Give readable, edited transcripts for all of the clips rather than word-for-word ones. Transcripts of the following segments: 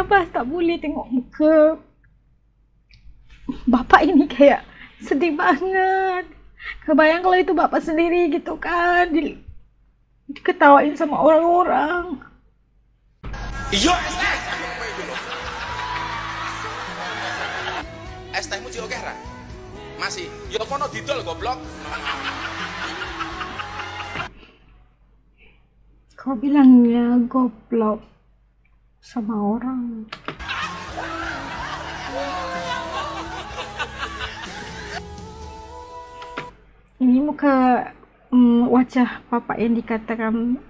Bas tak boleh tengok muka bapak ini kayak sedih banget. Kebayang kalau itu bapak sendiri gitu kan, diketawain sama orang-orang. Iya, es tehmu sih oke ra? Masih, ya kono didol goblok. Kau bilangnya goblok sama orang. Ini muka wajah bapak yang dikatakan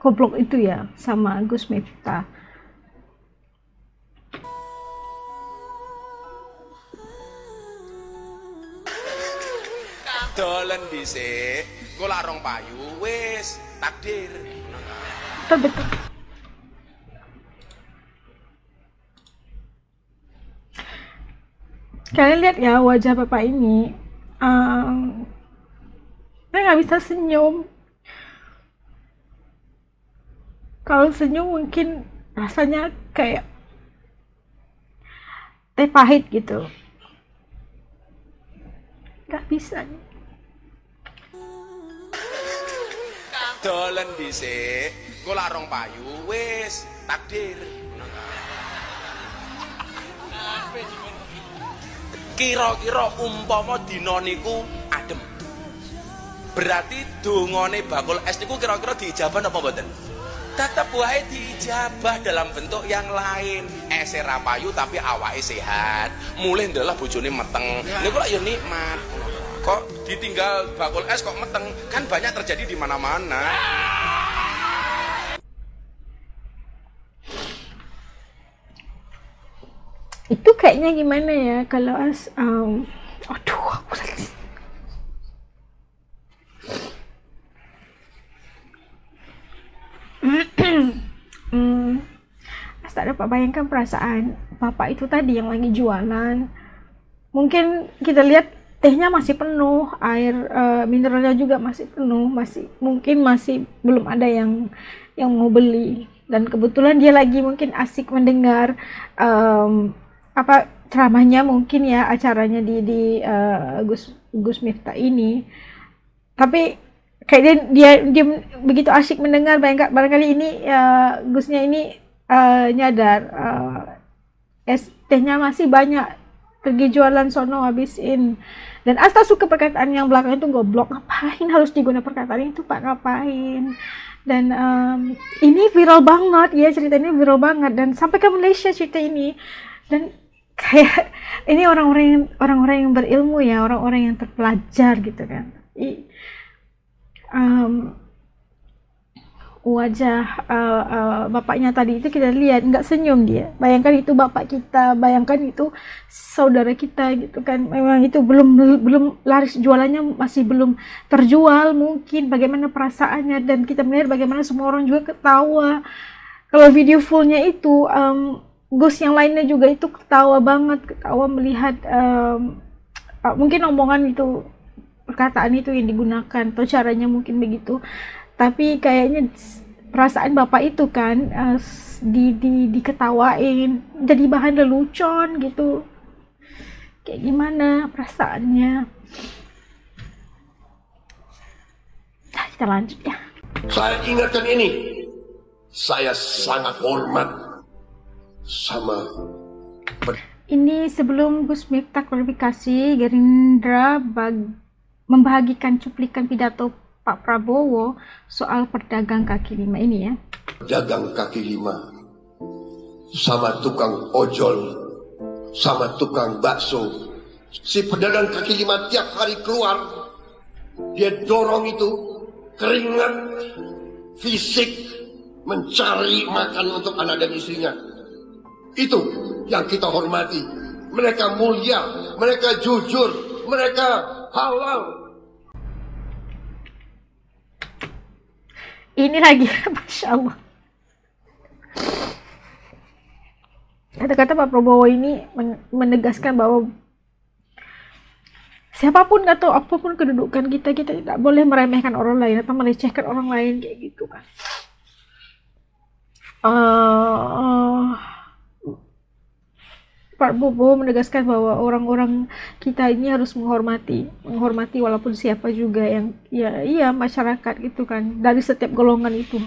goblok itu ya sama Gus Miftah. Dolen dhisik, engko larong payu wis takdir. Betul. Kalian lihat ya wajah bapak ini, saya nggak bisa senyum. Kalau senyum mungkin rasanya kayak teh pahit gitu. Nggak bisa. Dolen dhisik, engko larong payu wis takdir. Kira-kira umpama dina niku adem, berarti dongane bakul es niku kira-kira diijabah apa mboten? Tetep wae diijabah dalam bentuk yang lain. Ese ra payu tapi awake sehat, mulih ndelah bojone meteng, niku lak ya nikmat. Kok ditinggal bakul es kok meteng, kan banyak terjadi di mana-mana. Itu kayaknya gimana ya kalau aduh aku lagi. Tak dapat bayangkan perasaan bapak itu tadi yang lagi jualan. Mungkin kita lihat tehnya masih penuh, air mineralnya juga masih penuh, mungkin masih belum ada yang mau beli. Dan kebetulan dia lagi mungkin asik mendengar ceramahnya mungkin ya, acaranya di Gus Miftah ini. Tapi kayak dia begitu asik mendengar, barangkali ini Gusnya ini nyadar es tehnya masih banyak, pergi jualan sono habisin. Dan Asta suka perkataan yang belakang itu, goblok, ngapain harus digunakan perkataan itu Pak, ngapain. Dan ini viral banget ya, ceritanya viral banget dan sampai ke Malaysia cerita ini. Dan kayak ini orang-orang yang berilmu ya, orang-orang yang terpelajar gitu kan. Wajah bapaknya tadi itu kita lihat nggak senyum dia. Bayangkan itu bapak kita, bayangkan itu saudara kita gitu kan. Memang itu belum laris, jualannya masih belum terjual mungkin. Bagaimana perasaannya, dan kita melihat bagaimana semua orang juga ketawa. Kalau video fullnya itu Gus yang lainnya juga itu ketawa banget, ketawa melihat mungkin omongan itu, perkataan itu yang digunakan atau caranya mungkin begitu. Tapi kayaknya perasaan bapak itu kan diketawain, jadi bahan lelucon gitu. Kayak gimana perasaannya? Nah, kita lanjut ya. Saya ingatkan ini, saya sangat hormat sama. Ini sebelum Gus Miftah klarifikasi, Gerindra membagikan cuplikan pidato Pak Prabowo soal pedagang kaki lima ini ya. Pedagang kaki lima sama tukang ojol, sama tukang bakso. Si pedagang kaki lima tiap hari keluar, dia dorong itu keringat fisik mencari makan untuk anak dan istrinya. Itu yang kita hormati. Mereka mulia, mereka jujur, mereka halal. Ini lagi, Masya Allah. Kata-kata Pak Prabowo ini menegaskan bahwa siapapun atau apapun kedudukan kita tidak boleh meremehkan orang lain atau melecehkan orang lain kayak gitu kan. Pak Bobo menegaskan bahwa orang-orang kita ini harus menghormati walaupun siapa juga yang iya masyarakat gitu kan, dari setiap golongan itu,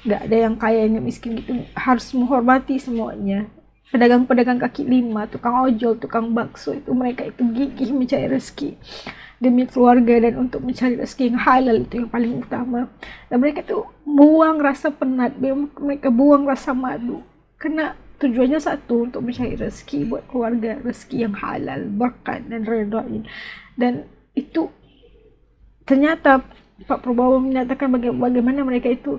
nggak ada yang kaya yang miskin gitu, harus menghormati semuanya. Pedagang-pedagang kaki lima, tukang ojol, tukang bakso itu mereka itu gigih mencari rezeki demi keluarga dan untuk mencari rezeki yang halal, itu yang paling utama. Dan mereka tuh buang rasa penat, mereka buang rasa malu, karena tujuannya satu, untuk mencari rezeki buat keluarga, rezeki yang halal, berkat dan redha. Dan itu ternyata Pak Prabowo menyatakan bagaimana mereka itu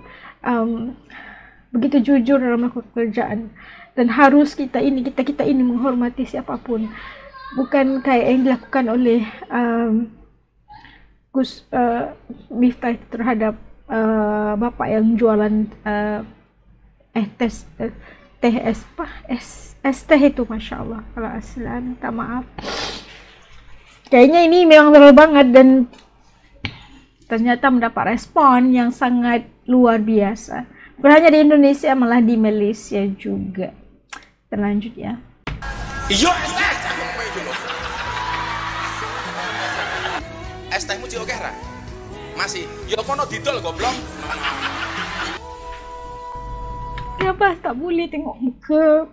begitu jujur dalam melakukan pekerjaan. Dan harus kita ini menghormati siapapun, bukan kayak yang dilakukan oleh Gus Miftah terhadap bapak yang jualan es teh itu, masya Allah. Kalau aslan, minta maaf. Kayaknya ini memang viral banget dan ternyata mendapat respon yang sangat luar biasa. Bukan hanya di Indonesia, malah di Malaysia juga. Terlanjut ya. Iya, es teh aku ngomong itu loh. Es tehmu cik oke ra? Masih. Ya kono didol goblok. Kenapa tak boleh tengok muka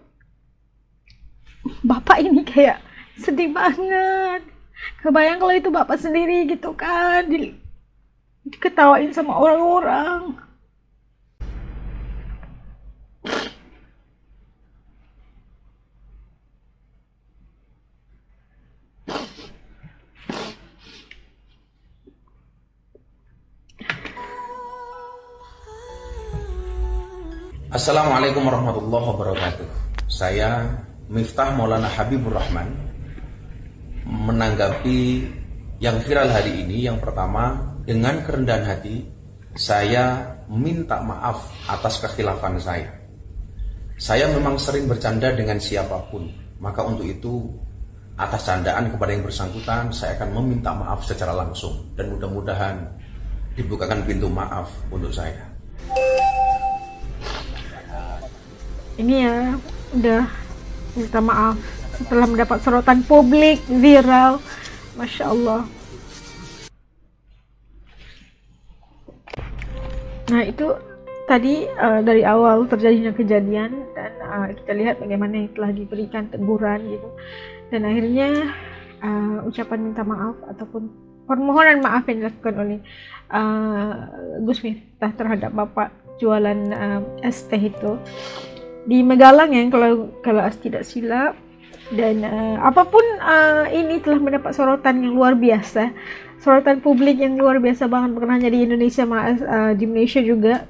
bapak ini, kayak sedih banget. Kebayang kalau itu bapak sendiri gitu kan, diketawain sama orang-orang. Assalamualaikum warahmatullahi wabarakatuh. Saya Miftah Maulana Habibur Rahman menanggapi yang viral hari ini. Yang pertama, dengan kerendahan hati saya minta maaf atas kekhilafan saya. Saya memang sering bercanda dengan siapapun, maka untuk itu atas candaan kepada yang bersangkutan saya akan meminta maaf secara langsung, dan mudah-mudahan dibukakan pintu maaf untuk saya. Ini ya, udah minta maaf setelah mendapat sorotan publik viral, masya Allah. Nah itu tadi dari awal terjadinya kejadian, dan kita lihat bagaimana yang telah diberikan teguran gitu, dan akhirnya ucapan minta maaf ataupun permohonan maaf yang dilakukan oleh Gus Miftah terhadap bapak jualan es teh itu di Megalang ya, kalau tidak silap. Dan apapun ini telah mendapat sorotan yang luar biasa, sorotan publik yang luar biasa banget, bukan hanya di Indonesia, malah di Malaysia juga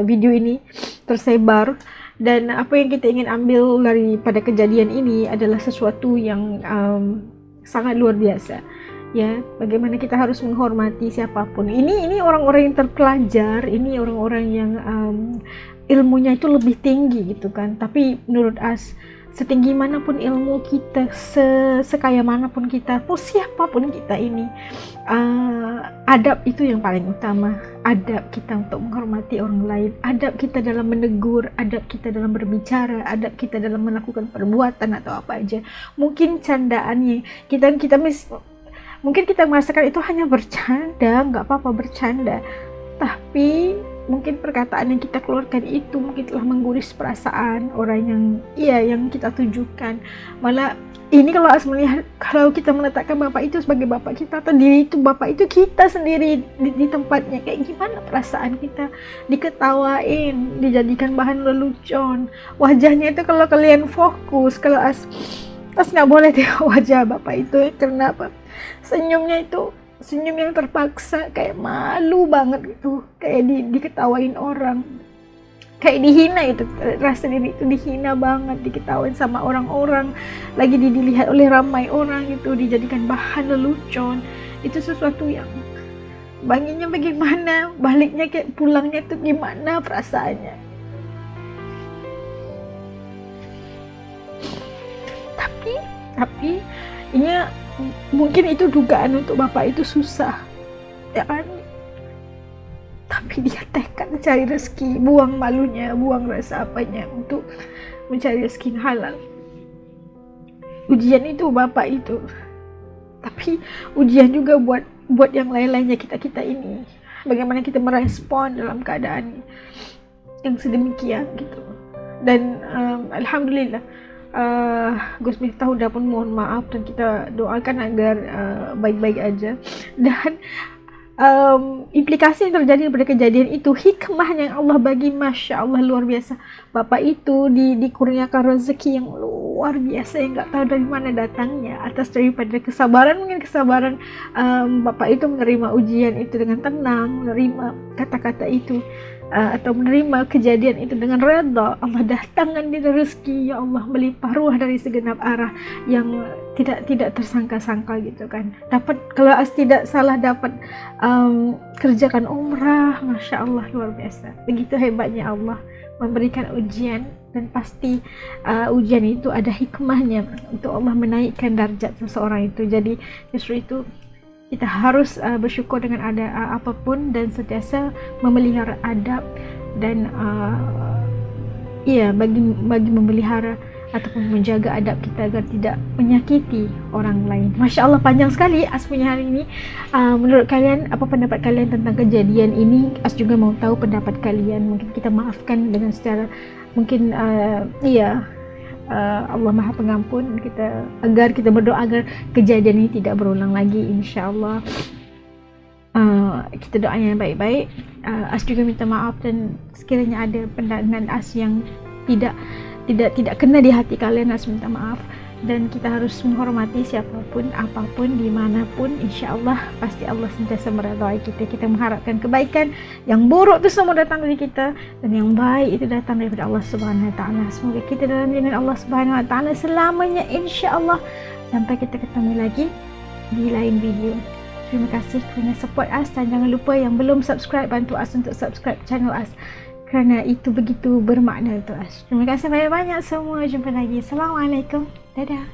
video ini tersebar. Dan apa yang kita ingin ambil daripada kejadian ini adalah sesuatu yang sangat luar biasa ya, bagaimana kita harus menghormati siapapun. Ini orang-orang yang terpelajar, ini orang-orang yang ilmunya itu lebih tinggi gitu kan. Tapi menurut setinggi manapun ilmu kita, sekaya manapun kita, siapapun kita ini, adab itu yang paling utama. Adab kita untuk menghormati orang lain, adab kita dalam menegur, adab kita dalam berbicara, adab kita dalam melakukan perbuatan atau apa aja. Mungkin candaannya mungkin kita merasakan itu hanya bercanda, nggak apa-apa bercanda, tapi mungkin perkataan yang kita keluarkan itu mungkin telah mengguris perasaan orang yang kita tujukan. Malah ini kalau kita meletakkan bapak itu sebagai bapak kita, atau diri itu bapak itu kita sendiri di tempatnya, kayak gimana perasaan kita? Diketawain, dijadikan bahan lelucon, wajahnya itu kalau kalian fokus, kalau nggak boleh tengok wajah bapak itu ya, karena apa? Senyumnya itu senyum yang terpaksa, kayak malu banget gitu, kayak diketawain orang, kayak dihina. Itu rasa diri itu dihina banget, diketawain sama orang-orang, lagi dilihat oleh ramai orang, itu dijadikan bahan lelucon. Itu sesuatu yang banginnya bagaimana, baliknya kayak pulangnya itu gimana perasaannya. Tapi ini mungkin itu dugaan untuk bapak itu susah ya kan, tapi dia tekad mencari rezeki, buang malunya, buang rasa apanya untuk mencari rezeki halal. ujian itu bapa itu, tapi ujian juga buat yang lain-lainnya, kita ini. Bagaimana kita merespon dalam keadaan yang sedemikian gitu. Dan alhamdulillah Gus Miftah udah pun mohon maaf, dan kita doakan agar baik-baik aja. Dan implikasi yang terjadi pada kejadian itu, hikmahnya yang Allah bagi, Masya Allah luar biasa. Bapak itu dikurniakan rezeki yang luar biasa yang gak tahu dari mana datangnya, atas daripada kesabaran. Mungkin kesabaran Bapak itu menerima ujian itu dengan tenang, menerima kata-kata itu, atau menerima kejadian itu dengan redha. Allah datangkan dia rezeki, ya Allah, melimpah ruah dari segenap arah yang tidak tersangka-sangka gitu kan. Dapat, kalau tidak salah dapat kerjakan umrah, Masya Allah luar biasa. Begitu hebatnya Allah memberikan ujian, dan pasti ujian itu ada hikmahnya untuk Allah menaikkan darjat seseorang itu. Jadi justru itu kita harus bersyukur dengan ada apapun, dan sentiasa memelihara adab, dan bagi memelihara ataupun menjaga adab kita agar tidak menyakiti orang lain. Masya Allah, panjang sekali As punya hari ini. Menurut kalian, apa pendapat kalian tentang kejadian ini? As juga mau tahu pendapat kalian. Mungkin kita maafkan dengan secara mungkin Allah Maha Pengampun, agar kita berdoa agar kejadian ini tidak berulang lagi, insyaallah. Kita doanya baik-baik. As juga minta maaf, dan sekiranya ada pandangan As yang tidak kena di hati kalian, As minta maaf. Dan kita harus menghormati siapapun, apapun, dimanapun. InsyaAllah pasti Allah sentiasa meridai kita. Kita mengharapkan kebaikan. Yang buruk itu semua datang dari kita, dan yang baik itu datang daripada Allah Subhanahu Wa Taala. Semoga kita dalam lindungan Allah Subhanahu Wa Taala selamanya, insyaAllah. Sampai kita ketemu lagi di lain video. Terima kasih kerana support As, dan jangan lupa yang belum subscribe, bantu As untuk subscribe channel As, kerana itu begitu bermakna untuk As. Terima kasih banyak-banyak semua. Jumpa lagi. Assalamualaikum. Dadah.